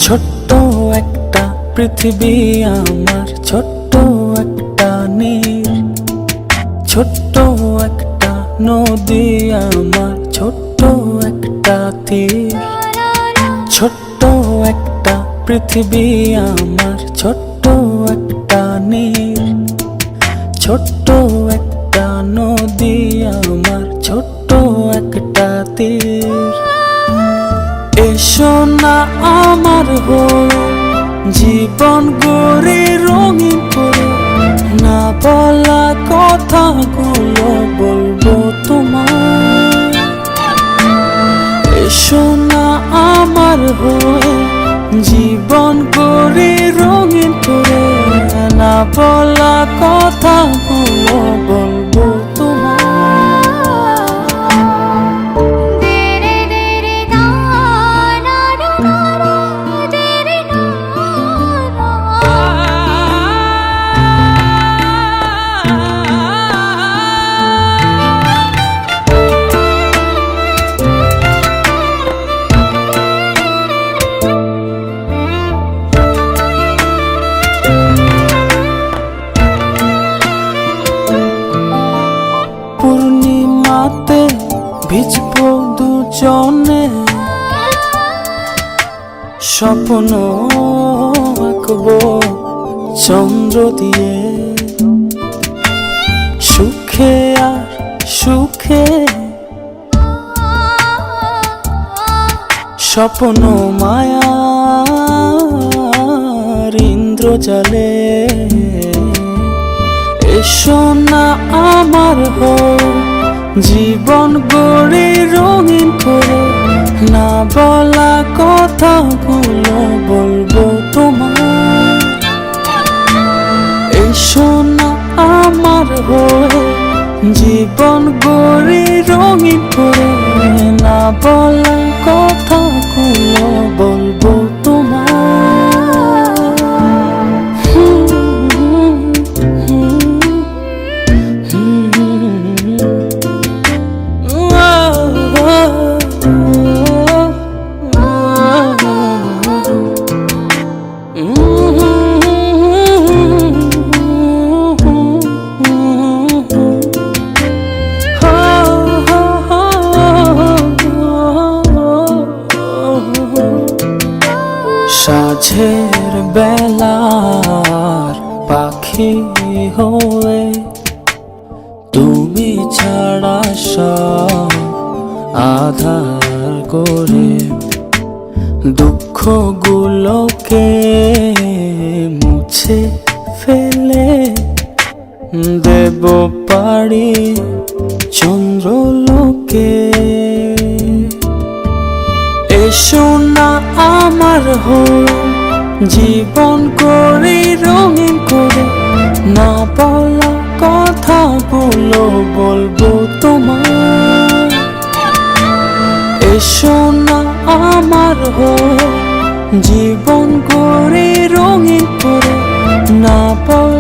ছোট্ট একটা পৃথিবী আমার, ছোট্ট একটা নীর, ছোট্ট একটা নদী আমার, ছোট্ট একটা তীর। ছোট্ট একটা পৃথিবী আমার, ছোট্ট একটা নীর, ছোট্ট একটা নদী আমার, ছোট্ট একটা তীর। এসো না আমার হয়ে জীবন গড়ে রঙিন করে, না বলা কথাগুলো বলবো তোমায়। এসো না আমার হয়ে জীবন গড়ে রঙিন করে, না বলা কথাগুলো বলবো তোমায়। পূর্ণিমাতে ভিজবো দুজনে, স্বপ্ন আঁকবো চন্দ্র দিয়ে। সুখে আর সুখে স্বপ্ন মায়ার ইন্দ্রজালে। এসো না আমার হয়ে জীবন গড়ে রঙিন করে, না বলা কথাগুলো বলবো তোমায়। এসো না আমার হয়ে জীবন গড়ে রঙিন করে, না বলা কথাগুলো বলবো তোমায়। সাঁঝের বেলার পাখি হয়ে তুমি ছাড়া সব আধার করে, দুঃখগুলোকে মুছে ফেলে দেব পাড়ি চন্দ্রলোকে। এসো না আমার হয়ে জীবন করে রঙিন করে, না বলা কথাগুলো বলবো তোমায়। এসো না আমার হয়ে জীবন করে রঙিন করে, না বলা